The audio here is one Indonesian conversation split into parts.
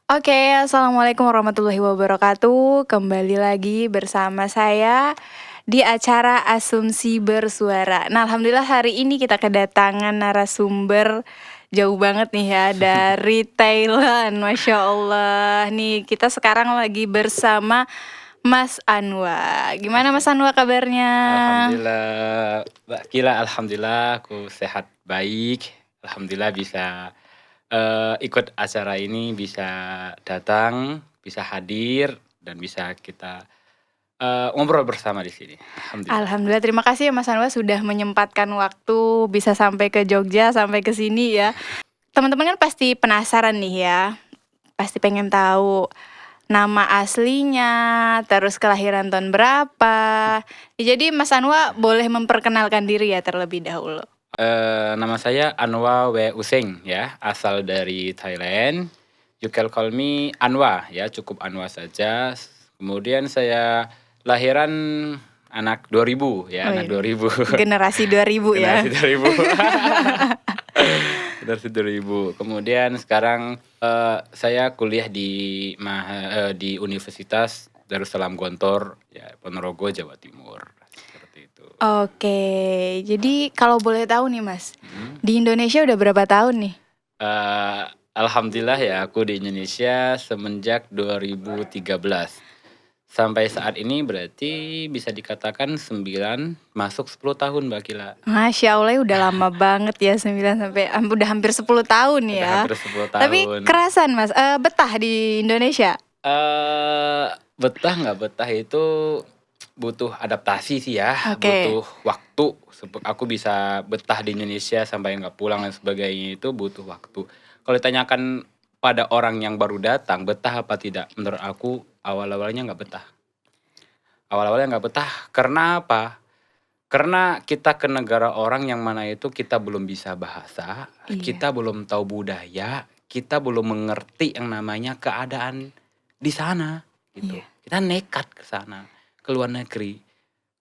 Oke, assalamualaikum warahmatullahi wabarakatuh. Kembali lagi bersama saya di acara Asumsi Bersuara. Nah, alhamdulillah hari ini kita kedatangan narasumber jauh banget nih ya dari Thailand. Masya Allah. Nih kita sekarang lagi bersama Mas Anwa. Gimana Mas Oke. Anwa kabarnya? Alhamdulillah, Mbak Kila, alhamdulillah aku sehat baik. Alhamdulillah bisa ikut acara ini, bisa datang, bisa hadir, dan bisa kita ngobrol bersama di sini. Alhamdulillah. Alhamdulillah, terima kasih ya Mas Anwa sudah menyempatkan waktu bisa sampai ke Jogja, sampai ke sini ya. Teman-teman kan pasti penasaran nih ya, pasti pengen tahu nama aslinya, terus kelahiran tahun berapa. Jadi Mas Anwa boleh memperkenalkan diri ya terlebih dahulu. Nama saya Anwa W. Useng ya, asal dari Thailand. You can call me Anwa ya, cukup Anwa saja. Kemudian saya lahiran anak 2000 ya, anak Wih, 2000. generasi 2000 ya. Generasi 2000. Generasi 2000. Kemudian sekarang saya kuliah di Universitas Darussalam Gontor ya, Ponorogo, Jawa Timur. Seperti itu. Oke, jadi kalau boleh tahu nih Mas, Hmm. di Indonesia udah berapa tahun nih? Alhamdulillah ya, aku di Indonesia semenjak 2013. Sampai saat ini berarti bisa dikatakan 9 masuk 10 tahun, Mbak Kila. Masya Allah, udah lama banget ya 9 sampai udah hampir 10 tahun Udah ya. hampir 10 Tapi tahun. kerasan Mas, betah di Indonesia? Betah nggak betah itu butuh adaptasi sih ya, Oke. butuh waktu. Aku bisa betah di Indonesia sampai nggak pulang dan sebagainya itu butuh waktu. Kalau ditanyakan pada orang yang baru datang, betah apa tidak? Menurut aku awal-awalnya nggak betah. Awal-awalnya nggak betah karena apa? Karena kita ke negara orang yang mana itu kita belum bisa bahasa, Iya, kita belum tahu budaya, kita belum mengerti yang namanya keadaan di sana gitu. iya, Kita nekat ke sana, ke luar negeri.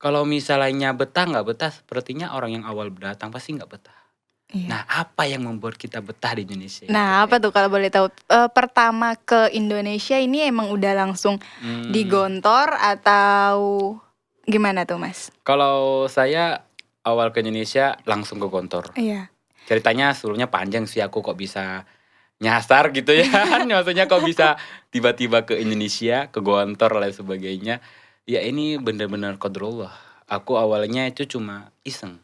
Kalau misalnya betah nggak betah, sepertinya orang yang awal datang pasti nggak betah. iya. Nah, apa yang membuat kita betah di Indonesia itu? Nah, apa tuh kalau boleh tahu? Pertama ke Indonesia ini emang udah langsung di Hmm, Gontor atau gimana tuh, Mas? kalau saya awal ke Indonesia langsung ke Gontor. Iya. Ceritanya sebelumnya panjang sih, aku kok bisa nyasar gitu ya kan, maksudnya kok bisa tiba-tiba ke Indonesia, ke Gontor dan sebagainya. Ya ini bener-bener qadarullah. Aku awalnya itu cuma iseng.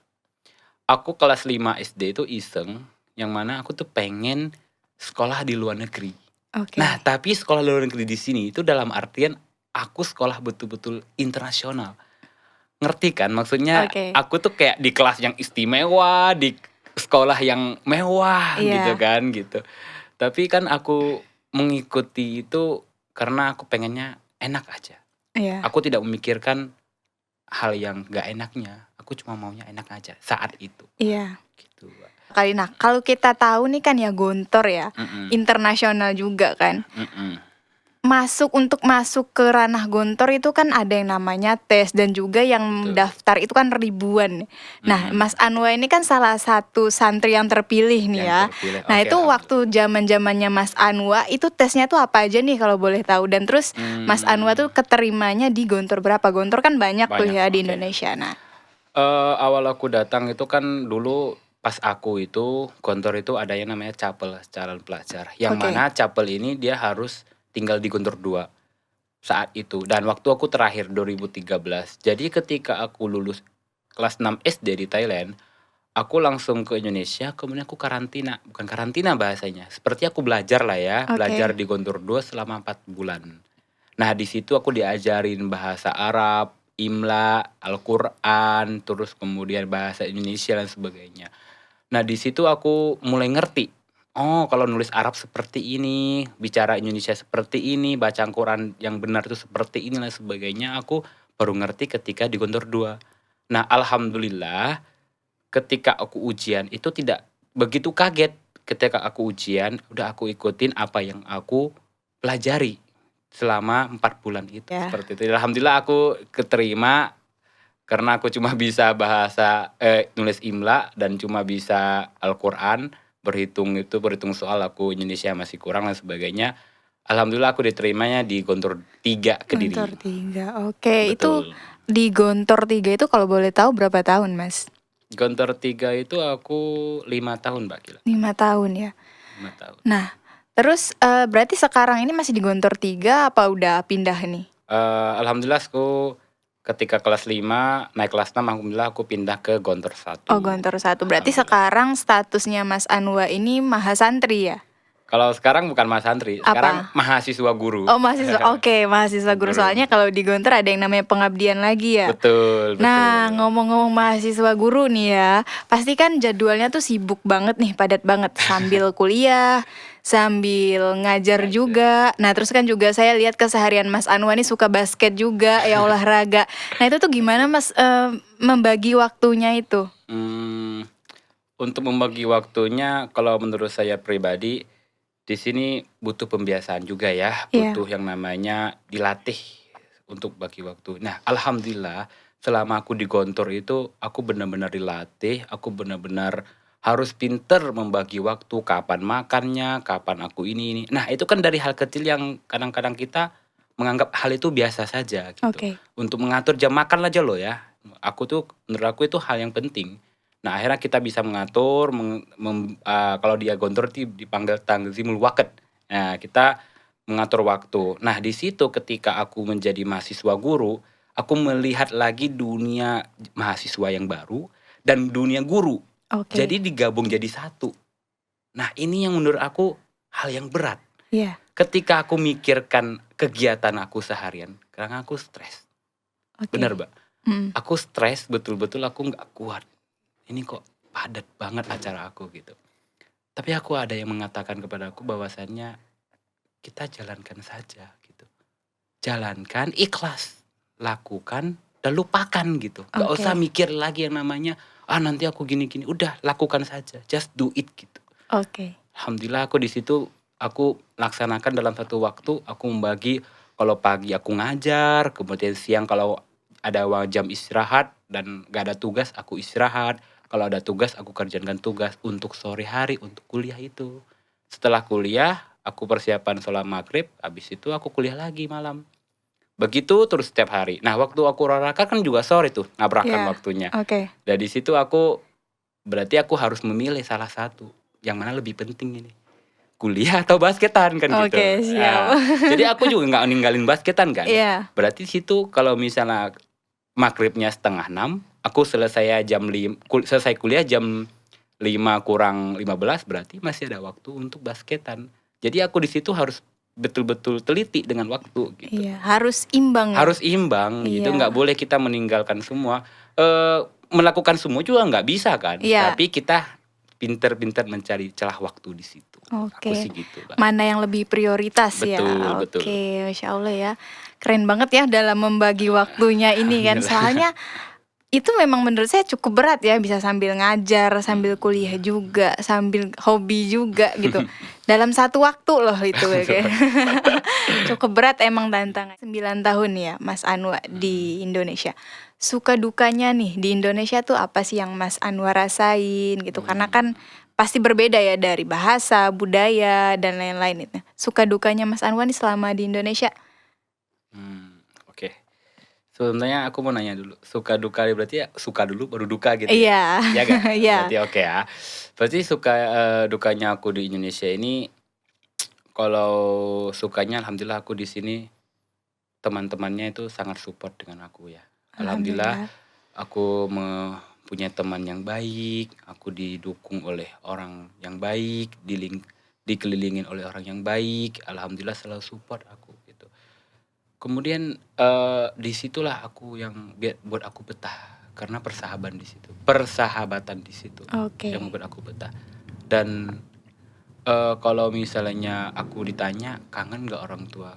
Aku kelas 5 SD itu iseng, yang mana aku tuh pengen sekolah di luar negeri. Nah, Oke. tapi sekolah luar negeri di sini itu dalam artian aku sekolah betul-betul internasional. Ngerti kan? Maksudnya Oke. aku tuh kayak di kelas yang istimewa, di sekolah yang mewah gitu Iya, kan, gitu. Tapi kan aku mengikuti itu karena aku pengennya enak aja. iya, Aku tidak memikirkan hal yang gak enaknya, aku cuma maunya enak aja saat itu, iya. gitu, Mbak. Nah, kalau kita tahu nih kan ya Gontor ya, Mhm, internasional juga kan. mhm, Untuk masuk ke ranah Gontor itu kan ada yang namanya tes dan juga yang betul, daftar itu kan ribuan. Nah, mhm, Mas Anwa ini kan salah satu santri yang terpilih nih yang ya. terpilih, Nah, oke, itu alhamdulillah. waktu zaman-zamannya Mas Anwa itu tesnya tuh apa aja nih kalau boleh tahu? Dan terus Mas Anwa Mmm, tuh keterimanya di Gontor berapa? Gontor kan banyak tuh banyak, ya di oke. Indonesia. Nah, Awal aku datang itu kan dulu pas aku itu Gontor itu ada yang namanya Capel, calon pelajar, yang oke. mana Capel ini dia harus tinggal di Gontor 2 saat itu, dan waktu aku terakhir 2013. Jadi ketika aku lulus kelas 6 SD di Thailand, aku langsung ke Indonesia, kemudian aku karantina, bukan karantina bahasanya, seperti aku belajar lah ya, belajar Oke. di Gontor 2 selama 4 bulan. Nah, di situ aku diajarin bahasa Arab, Imla, Al-Quran, terus kemudian bahasa Indonesia dan sebagainya. Nah, di situ aku mulai ngerti. Oh, kalau nulis Arab seperti ini, bicara Indonesia seperti ini, baca Al-Quran yang benar itu seperti ini dan sebagainya. Aku baru ngerti ketika di Gontor 2. Nah, alhamdulillah ketika aku ujian itu tidak begitu kaget. Ketika aku ujian, udah aku ikutin apa yang aku pelajari selama 4 bulan itu, Ya. seperti itu. Alhamdulillah aku keterima karena aku cuma bisa nulis imla dan cuma bisa Al-Qur'an, berhitung soal aku Indonesia masih kurang dan sebagainya. Alhamdulillah aku diterimanya di Gontor 3 Gontor Kediri. 3, oke. Itu Betul. di Gontor 3 itu kalau boleh tahu berapa tahun, Mas? Gontor 3 itu aku 5 tahun, Mbak, gila. 5 tahun ya. 5 tahun. Nah, terus berarti sekarang ini masih di Gontor 3 apa udah pindah nih? Alhamdulillah aku ketika kelas 5 naik kelas 6 alhamdulillah aku pindah ke Gontor 1. Oh, Gontor 1. Berarti Alhamdulillah. sekarang statusnya Mas Anwa ini mahasantri ya? Kalau sekarang bukan mahasantri, sekarang Apa? mahasiswa guru. Oh, mahasiswa. Oke, mahasiswa guru. Guru. Soalnya kalau di Gontor ada yang namanya pengabdian lagi ya. Betul, Nah, betul. ngomong-ngomong mahasiswa guru nih ya, pasti kan jadwalnya tuh sibuk banget nih, padat banget. Sambil kuliah, sambil ngajar juga. Nah, terus kan juga saya lihat keseharian Mas Anwa nih suka basket juga, ya olahraga. Nah, itu tuh gimana Mas membagi waktunya itu? Untuk membagi waktunya, kalau menurut saya pribadi, di sini butuh pembiasaan juga ya, Iya. butuh yang namanya dilatih untuk bagi waktu. Nah, alhamdulillah selama aku di Gontor itu aku benar-benar dilatih, aku benar-benar harus pinter membagi waktu, kapan makannya, kapan aku ini. Nah, itu kan dari hal kecil yang kadang-kadang kita menganggap hal itu biasa saja gitu. Oke. Untuk mengatur jam makan aja loh ya. Menurut aku itu hal yang penting. Nah, akhirnya kita bisa mengatur kalau dia Gontor dipanggil tanzimul waqt. Nah, kita mengatur waktu. Nah, di situ ketika aku menjadi mahasiswa guru, aku melihat lagi dunia mahasiswa yang baru dan dunia guru. Oke. Jadi digabung jadi satu. Nah, ini yang menurut aku hal yang berat. Iya. Ketika aku mikirkan kegiatan aku seharian, karena aku stres. Oke. Benar, Mbak. Mm. Aku stres, betul-betul aku nggak kuat. Ini kok padat banget acara aku gitu. Tapi aku ada yang mengatakan kepada aku bahwasannya kita jalankan saja gitu. Jalankan, ikhlas, lakukan dan lupakan gitu. Gak Oke. usah mikir lagi yang namanya nanti aku gini-gini. Udah lakukan saja, just do it gitu. Oke. Alhamdulillah aku di situ aku laksanakan dalam satu waktu. Aku membagi kalau pagi aku ngajar, kemudian siang kalau ada jam istirahat dan gak ada tugas aku istirahat. Kalau ada tugas aku kerjakan tugas untuk sore hari untuk kuliah itu. Setelah kuliah aku persiapan sholat maghrib, habis itu aku kuliah lagi malam. Begitu terus setiap hari. Nah, waktu aku olahraga kan juga sore tuh, nabrakan Iya. waktunya. Oke. Dari situ berarti aku harus memilih salah satu, yang mana lebih penting ini, kuliah atau basketan kan gitu. Oke, siap. Jadi aku juga nggak ninggalin basketan kan. Iya. Berarti situ kalau misalnya maghribnya 5:30, aku selesai kuliah jam 5 kurang 15, berarti masih ada waktu untuk basketan. Jadi aku di situ harus betul-betul teliti dengan waktu gitu. Iya, harus imbang ya. Harus imbang gitu, Iya. nggak boleh kita meninggalkan semua. Melakukan semua juga nggak bisa kan. Iya. Tapi kita pinter-pinter mencari celah waktu di situ. Oke. Aku sih gitu, Mbak. Mana yang lebih prioritas ya? Betul, betul. Oke, Masya Allah ya. Keren banget ya dalam membagi waktunya ini kan. Soalnya itu memang menurut saya cukup berat ya, bisa sambil ngajar, sambil kuliah juga, sambil hobi juga gitu. Dalam satu waktu loh itu ya. Cukup berat emang tantangan. 9 tahun ya Mas Anwa di Indonesia. Suka dukanya nih di Indonesia tuh apa sih yang Mas Anwar rasain gitu? Karena kan pasti berbeda ya dari bahasa, budaya dan lain-lain itu. Suka dukanya Mas Anwar nih selama di Indonesia? Oke. Sebenarnya aku mau nanya dulu, suka duka berarti ya suka dulu baru duka gitu ya? Iya. Iya nggak? Iya. Berarti oke ya. Berarti dukanya aku di Indonesia ini, kalau sukanya alhamdulillah aku di sini teman-temannya itu sangat support dengan aku ya. Alhamdulillah aku mempunyai teman yang baik, aku didukung oleh orang yang baik, dikelilingin oleh orang yang baik. Alhamdulillah selalu support aku gitu. Kemudian disitulah aku yang buat aku betah karena persahabatan di situ Oke. yang membuat aku betah. Dan kalau misalnya aku ditanya kangen nggak orang tua,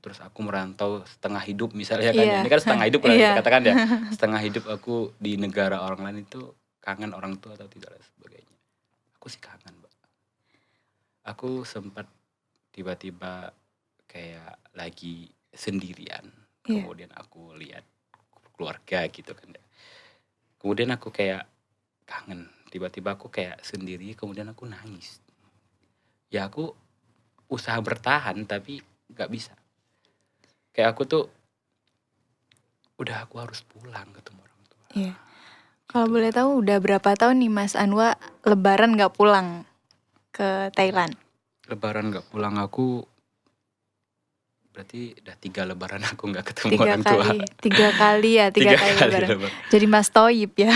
terus aku merantau setengah hidup misalnya kan ya, Iya. ini kan setengah hidup lah Iya. kita katakan ya, setengah hidup aku di negara orang lain itu kangen orang tua atau tidak dan sebagainya. Aku sih kangen, Mbak. Aku sempat tiba-tiba kayak lagi sendirian, Iya. kemudian aku lihat keluarga gitu kan ya. Kemudian aku kayak kangen, tiba-tiba aku kayak sendiri, kemudian aku nangis. Ya aku usaha bertahan tapi nggak bisa. Kayak aku tuh udah aku harus pulang ketemu orang tua. Iya. Kalau Gitu. boleh tahu udah berapa tahun nih Mas Anwa lebaran nggak pulang ke Thailand? Lebaran nggak pulang aku berarti udah 3 lebaran aku nggak ketemu Tiga orang tua. kali, tiga kali ya, tiga 3 kali kali lebaran. lebaran. Jadi Mas Toyib ya,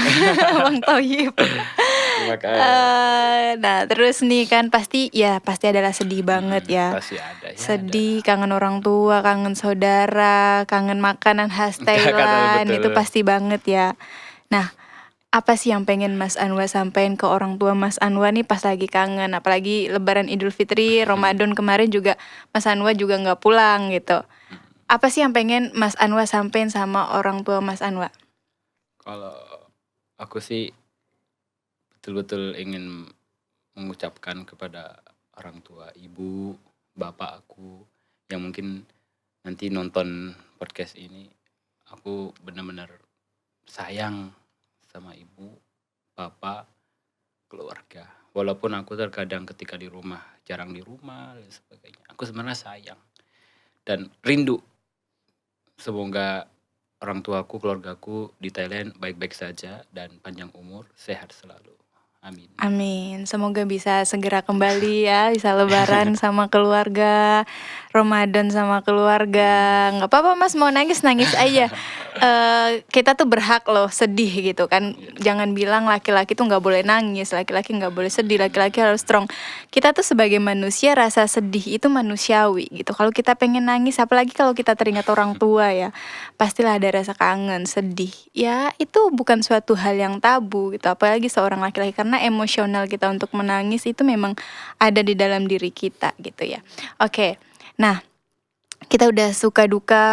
Bang Toyib. Makanya Nah terus nih kan pasti adalah sedih banget ya. pasti ada ya, Sedih, ada. kangen orang tua, kangen saudara, kangen makanan khas Kata Thailand, itu betul. pasti banget ya. Nah, apa sih yang pengen Mas Anwa sampaikan ke orang tua Mas Anwa nih pas lagi kangen, apalagi Lebaran Idul Fitri, Ramadan kemarin juga Mas Anwa juga nggak pulang gitu. Apa sih yang pengen Mas Anwa sampaikan sama orang tua Mas Anwa? Kalau aku sih betul-betul ingin mengucapkan kepada orang tua, ibu, bapak aku yang mungkin nanti nonton podcast ini, aku benar-benar sayang sama ibu, bapak, keluarga. Walaupun aku terkadang ketika di rumah jarang di rumah dan sebagainya, aku sebenarnya sayang dan rindu. Semoga orang tuaku, keluargaku di Thailand baik-baik saja dan panjang umur, sehat selalu. Amin. Amin, semoga bisa segera kembali ya, bisa lebaran sama keluarga, Ramadan sama keluarga. Nggak apa-apa Mas, mau nangis aja. Kita tuh berhak loh sedih gitu kan. Jangan bilang laki-laki tuh nggak boleh nangis, laki-laki nggak boleh sedih, laki-laki harus strong. Kita tuh sebagai manusia rasa sedih itu manusiawi gitu. Kalau kita pengen nangis, apalagi kalau kita teringat orang tua ya, pastilah ada rasa kangen, sedih. Ya itu bukan suatu hal yang tabu gitu, apalagi seorang laki-laki, karena emosional kita untuk menangis itu memang ada di dalam diri kita gitu ya. Oke, nah kita udah suka duka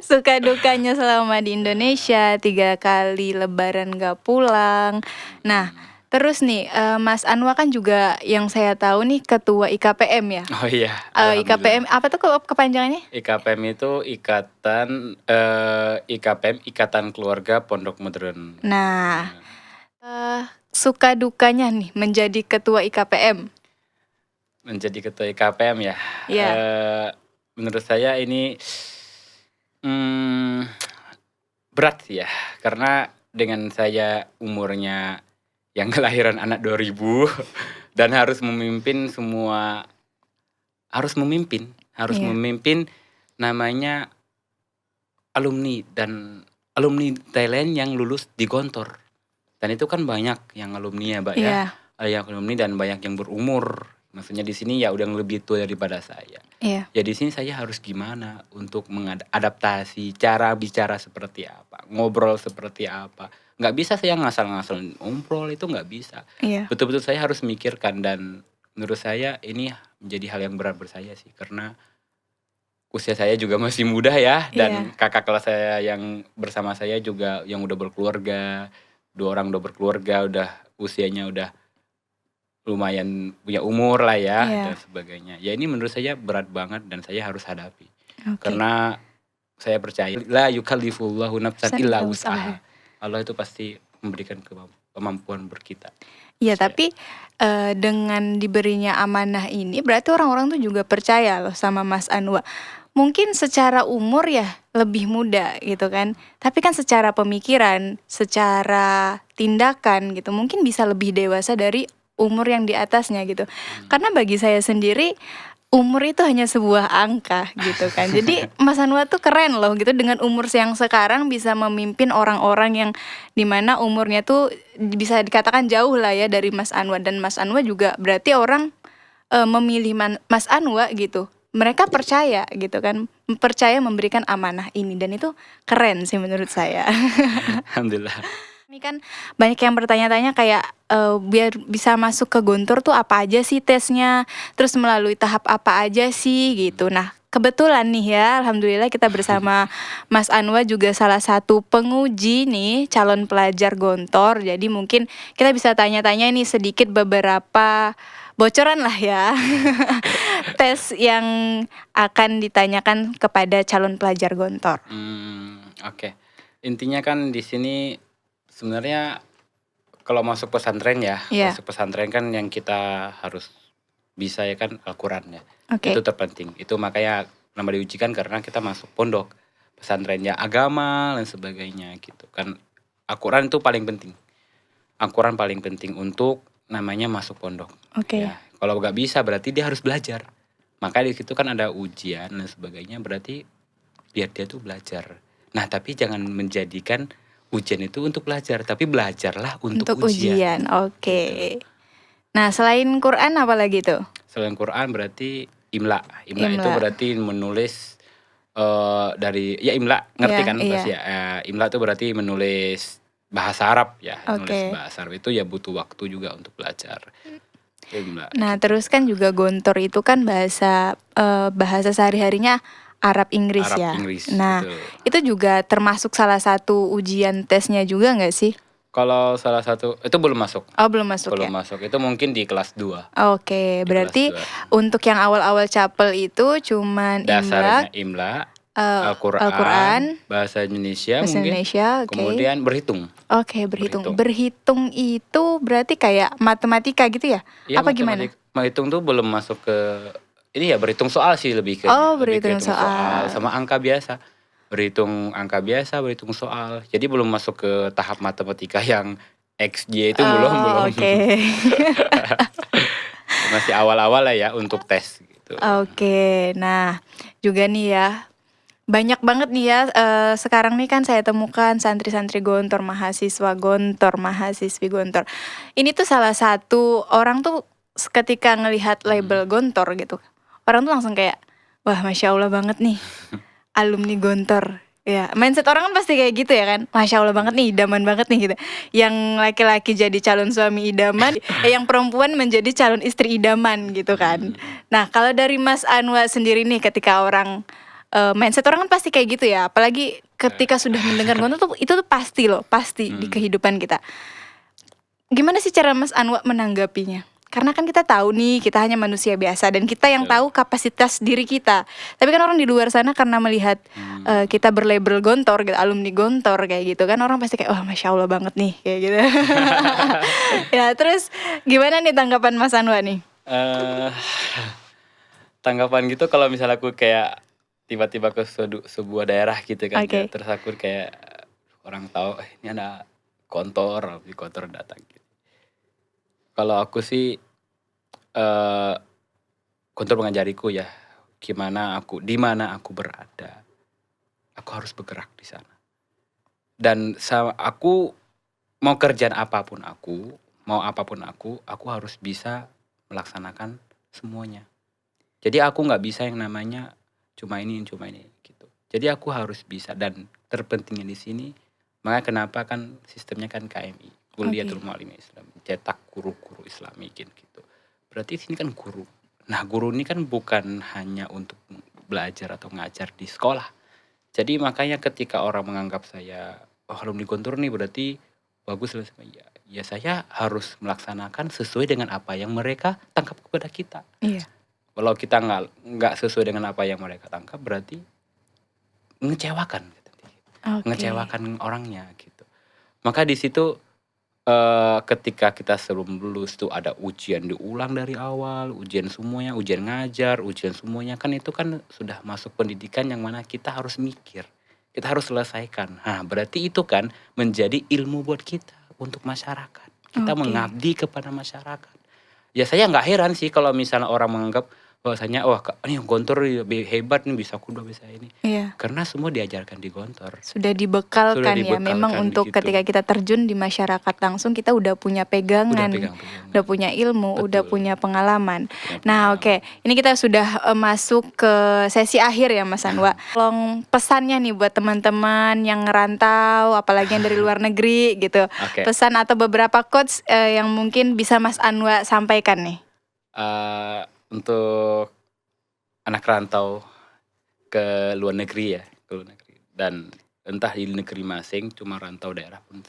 suka dukanya selama di Indonesia, 3 kali lebaran gak pulang. Nah terus nih Mas Anwa kan juga yang saya tahu nih ketua IKPM ya. Oh iya, IKPM alhamdulillah. apa tuh kepanjangannya? IKPM itu IKPM Ikatan Keluarga Pondok Modern. Nah suka dukanya nih menjadi ketua IKPM. Menjadi ketua IKPM ya. Iya. Menurut saya ini berat sih ya, karena dengan saya umurnya yang kelahiran anak 2000 dan harus memimpin Iya. namanya alumni Thailand yang lulus di Gontor. Dan itu kan banyak yang alumni ya, Mbak ya. Iya. Yang alumni dan banyak yang berumur. Maksudnya di sini ya udah lebih tua daripada saya. Iya. Ya di sini saya harus gimana untuk mengadaptasi cara bicara seperti apa, ngobrol seperti apa. Nggak bisa saya ngasal-ngasal ngobrol, itu nggak bisa. Iya. Betul-betul saya harus mikirkan, dan menurut saya ini menjadi hal yang berat buat saya sih, karena usia saya juga masih muda ya, dan Iya. kakak kelas saya yang bersama saya juga yang udah berkeluarga, 2 orang udah berkeluarga, udah usianya udah lumayan punya umur lah ya, Iya. dan sebagainya. Ya ini menurut saya berat banget dan saya harus hadapi. Oke. Karena saya percaya la yukallifullahu nafsan illa wus'aha. Allah itu pasti memberikan kemampuan berkita. Iya, Saya. tapi dengan diberinya amanah ini berarti orang-orang tuh juga percaya loh sama Mas Anwa. Mungkin secara umur ya lebih muda gitu kan, tapi kan secara pemikiran, secara tindakan gitu mungkin bisa lebih dewasa dari umur yang di atasnya gitu. Karena bagi saya sendiri umur itu hanya sebuah angka gitu kan. Jadi Mas Anwa tuh keren loh gitu, dengan umur yang sekarang bisa memimpin orang-orang yang dimana umurnya tuh bisa dikatakan jauh lah ya dari Mas Anwa. Dan Mas Anwa juga berarti orang memilih Mas Anwa gitu, mereka percaya gitu kan, percaya memberikan amanah ini, dan itu keren sih menurut saya. Alhamdulillah. Ini kan banyak yang bertanya-tanya kayak biar bisa masuk ke Gontor tuh apa aja sih tesnya, terus melalui tahap apa aja sih gitu. Nah kebetulan nih ya, alhamdulillah kita bersama Mas Anwa juga salah satu penguji nih calon pelajar Gontor. Jadi mungkin kita bisa tanya-tanya nih sedikit beberapa bocoran lah ya tes yang akan ditanyakan kepada calon pelajar Gontor. Oke. Intinya kan di sini sebenarnya kalau masuk pesantren ya, Iya. masuk pesantren kan yang kita harus bisa ya kan Al-Quran ya. Oke. Itu terpenting. Itu makanya nama diujikan karena kita masuk pondok, pesantrennya agama dan sebagainya gitu kan. Al-Quran itu paling penting. Al-Quran paling penting untuk namanya masuk pondok. Oke. Ya, kalau nggak bisa berarti dia harus belajar. Makanya di situ kan ada ujian dan sebagainya, berarti biar dia tuh belajar. Nah, tapi jangan menjadikan ujian itu untuk belajar, tapi belajarlah untuk ujian. Oke. Gitu. Nah, selain Quran apa lagi tuh? Selain Quran berarti imla. Imla itu Imla. berarti menulis dari ya imla, ngerti Ya, kan iya. pasti ya. Imla itu berarti menulis bahasa Arab ya. Menulis Oke. bahasa Arab itu ya butuh waktu juga untuk belajar. Itu imla Nah, gitu. terus kan juga gontor itu kan bahasa sehari-harinya Arab Inggris Arab ya. Inggris, Nah, betul. itu juga termasuk salah satu ujian tesnya juga nggak sih? Kalau salah satu itu belum masuk. Oh, belum masuk Belum ya? masuk. Itu mungkin di kelas 2. Oke, Di kelas berarti 2. untuk yang awal-awal capel itu cuman Dasarnya Imlak, imla, eh, Al-Quran, Al-Quran, bahasa Indonesia bahasa mungkin, Indonesia, oke. kemudian berhitung. Oke, berhitung. Berhitung. Berhitung itu berarti kayak matematika gitu ya? Iya, Apa gimana? menghitung tuh belum masuk ke ini ya, berhitung soal sih lebih ke Oh, lebih ke berhitung hitung soal soal. sama angka biasa. Berhitung angka biasa, berhitung soal. Jadi belum masuk ke tahap matematika yang XY itu belum Oh, belum. oke. Masih awal-awal lah ya untuk tes gitu. Oke, nah juga nih ya, banyak banget nih ya, sekarang nih kan saya temukan santri-santri gontor, mahasiswa gontor, mahasiswi gontor. Ini tuh salah satu orang tuh ketika ngelihat label gontor gitu, orang tuh langsung kayak, wah Masya Allah banget nih, alumni gontor. Ya, mindset orang kan pasti kayak gitu ya kan, Masya Allah banget nih, idaman banget nih gitu. Yang laki-laki jadi calon suami idaman, yang perempuan menjadi calon istri idaman gitu kan. Nah, kalau dari Mas Anwar sendiri nih, ketika orang mindset orang kan pasti kayak gitu ya, apalagi ketika sudah mendengar gontor tuh itu tuh pasti loh, pasti di kehidupan kita. Gimana sih cara Mas Anwar menanggapinya? Karena kan kita tahu nih, kita hanya manusia biasa dan kita yang tahu kapasitas diri kita. Tapi kan orang di luar sana karena melihat kita berlabel gontor gitu, alumni gontor kayak gitu kan, orang pasti kayak, wah Masya Allah banget nih kayak gitu. Ya, terus gimana nih tanggapan Mas Anwar nih? Tanggapan gitu kalau misalnya aku kayak tiba-tiba ke sebuah daerah gitu kan ya, Oke. terus aku kayak orang tahu ini ada di kontor datang gitu. Kalau aku sih kontor mengajariku ya di mana aku berada, aku harus bergerak di sana. Dan aku mau kerjaan apapun aku harus bisa melaksanakan semuanya. Jadi aku nggak bisa yang namanya cuma ini gitu. Jadi aku harus bisa, dan terpentingnya di sini makanya kenapa kan sistemnya kan KMI, Kuliatul Mu'allim Islam, cetak guru-guru Islami gitu. Berarti sini kan guru. Nah, guru ini kan bukan hanya untuk belajar atau ngajar di sekolah. Jadi makanya ketika orang menganggap saya alumni Gontor nih berarti bagus lah, ya saya harus melaksanakan sesuai dengan apa yang mereka tangkap kepada kita. Iya. Kalau kita nggak sesuai dengan apa yang mereka tangkap berarti ngecewakan gitu. Ngecewakan orangnya gitu. Maka di situ ketika kita sebelum lulus tuh ada ujian diulang dari awal, ujian semuanya, ujian ngajar, ujian semuanya, kan itu kan sudah masuk pendidikan yang mana kita harus mikir, kita harus selesaikan. Nah, berarti itu kan menjadi ilmu buat kita untuk masyarakat. Kita mengabdi kepada masyarakat. Ya saya nggak heran sih kalau misalnya orang menganggap bahwasanya wah ini Gontor hebat nih, bisa kuda, bisa ini. Iya. Karena semua diajarkan di Gontor. Sudah dibekalkan ya, memang dibekalkan untuk gitu. ketika kita terjun di masyarakat langsung kita udah punya pegangan, udah punya ilmu, udah punya pengalaman. Nah, oke. Ini kita sudah masuk ke sesi akhir ya Mas Anwar. Tolong pesannya nih buat teman-teman yang ngerantau, apalagi yang dari luar negeri gitu. Pesan atau beberapa quotes yang mungkin bisa Mas Anwar sampaikan nih. Untuk anak rantau ke luar negeri ya, dan entah di negeri masing, cuma rantau daerah pun.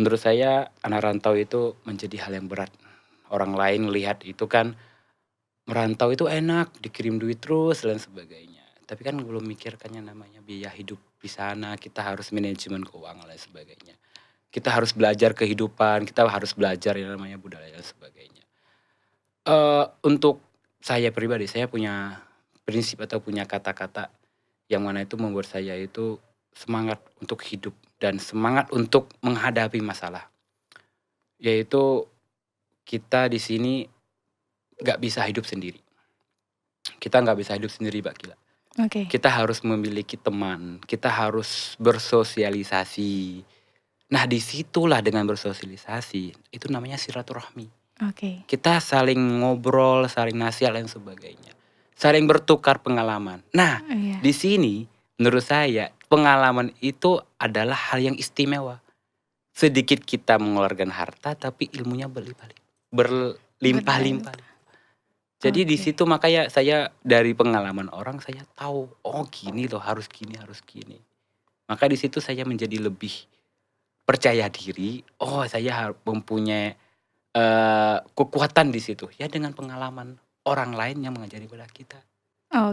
Menurut saya anak rantau itu menjadi hal yang berat. Orang lain lihat itu kan merantau itu enak, dikirim duit terus dan sebagainya. Tapi kan belum mikirkannya namanya biaya hidup di sana, kita harus manajemen keuangan dan sebagainya. Kita harus belajar kehidupan, kita harus belajar yang namanya budaya dan sebagainya. Untuk saya pribadi, saya punya prinsip atau punya kata-kata yang mana itu membuat saya itu semangat untuk hidup dan semangat untuk menghadapi masalah. Yaitu kita di sini nggak bisa hidup sendiri. Kita nggak bisa hidup sendiri, Mbak Gila. Oke. Kita harus memiliki teman, kita harus bersosialisasi. Nah, disitulah dengan bersosialisasi, itu namanya silaturahmi. Oke. Kita saling ngobrol, saling nasihat dan sebagainya. Saling bertukar pengalaman. Nah, Iya. di sini menurut saya pengalaman itu adalah hal yang istimewa. Sedikit kita mengeluarkan harta tapi ilmunya berlimpah-limpah. Jadi di Oke. situ makanya saya dari pengalaman orang saya tahu, oh gini loh harus gini, harus gini. Maka di situ saya menjadi lebih percaya diri. Oh, saya mempunyai kekuatan di situ ya dengan pengalaman orang lain yang mengajari pada kita. Gitu.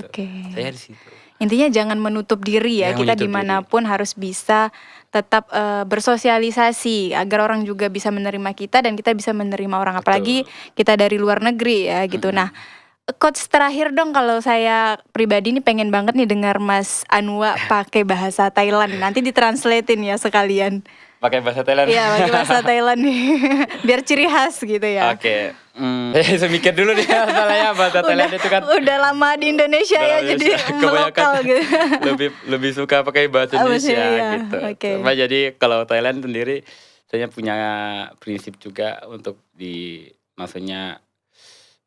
Oke. Saya di situ. Intinya jangan menutup diri ya, Jangan kita menutup diri. dimanapun harus bisa tetap bersosialisasi agar orang juga bisa menerima kita dan kita bisa menerima orang. Apalagi kita dari luar negeri ya gitu. Mm-mm. Nah, quotes terakhir dong, kalau saya pribadi nih pengen banget nih dengar Mas Anwa pakai bahasa Thailand. Nanti ditranslatein ya sekalian. Pakai bahasa Thailand. Iya, pakai bahasa Thailand nih. Biar ciri khas gitu ya. Oke. Saya mikir dulu nih masalahnya bahasa Thailand itu kan. Udah lama di Indonesia ya, jadi melokal gitu. lebih suka pakai bahasa Indonesia iya. gitu. Oke. Cuma jadi kalau Thailand sendiri saya punya prinsip juga untuk maksudnya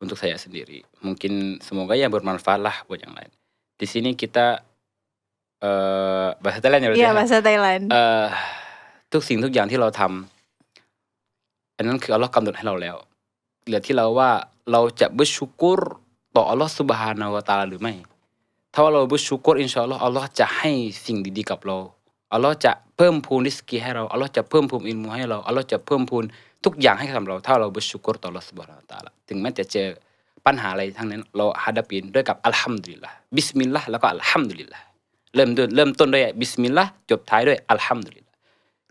untuk saya sendiri. Mungkin semoga ya bermanfaat lah buat yang lain. Di sini kita bahasa Thailand ya berarti Iya, ya? bahasa Thailand. ทุกสิ่งทุกอย่างที่เราทำอันนั้นคืออัลเลาะห์กำหนดให้เราแล้วเหลือที่เราว่าเราจะบิชุกุรต่ออัลเลาะห์ซุบฮานะฮูวะตะอาลาหรือไม่ถ้าว่าเราบิชุกุรอินชาอัลลอฮ์อัลเลาะห์จะให้สิ่งดีๆกับเราอัลเลาะห์จะเพิ่มพูนริสกีให้เราอัลเลาะห์จะเพิ่มพูนอิลมูให้เราอัลเลาะห์จะเพิ่มพูนทุกอย่างให้กับเราถ้าเราบิชุกุรต่ออัลเลาะห์ซุบฮานะฮูวะตะอาลาถึงแม้จะเจอปัญหาอะไรทั้งนั้นเราฮะดับอินด้วยกับอัลฮัมดุลิลละห์บิสมิลลาห์แล้วก็อัลฮัมดุลิลละห์เริ่มต้นด้วยบิสมิลลาห์จบท้ายด้วยอัลฮัมดุลิลละห์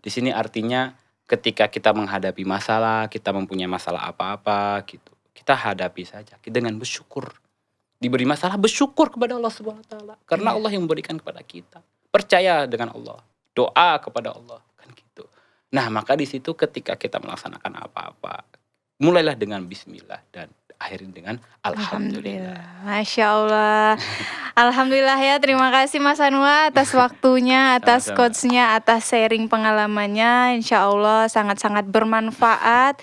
Di sini artinya ketika kita menghadapi masalah, kita mempunyai masalah apa-apa gitu, kita hadapi saja dengan bersyukur. Diberi masalah bersyukur kepada Allah Subhanahu wa taala karena Allah yang memberikan kepada kita. Percaya dengan Allah, doa kepada Allah kan gitu. Nah, maka di situ ketika kita melaksanakan apa-apa, mulailah dengan bismillah dan akhirin dengan alhamdulillah. Masya Allah. Alhamdulillah ya, terima kasih Mas Anwa atas waktunya, atas Sama-sama. quotes-nya, atas sharing pengalamannya. Insya Allah sangat-sangat bermanfaat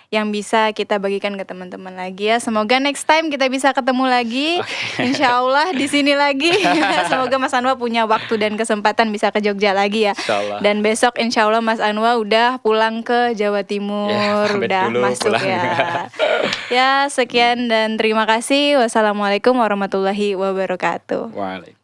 yang bisa kita bagikan ke teman-teman lagi ya. Semoga next time kita bisa ketemu lagi. Insya Allah di sini lagi. Semoga Mas Anwa punya waktu dan kesempatan bisa ke Jogja lagi ya. Insyaallah. Dan besok insya Allah Mas Anwa udah pulang ke Jawa Timur, Ya, pamit udah dulu masuk pulang. ya. Ya, sekian dan terima kasih. Wassalamualaikum warahmatullahi wabarakatuh. Waalaikumsalam.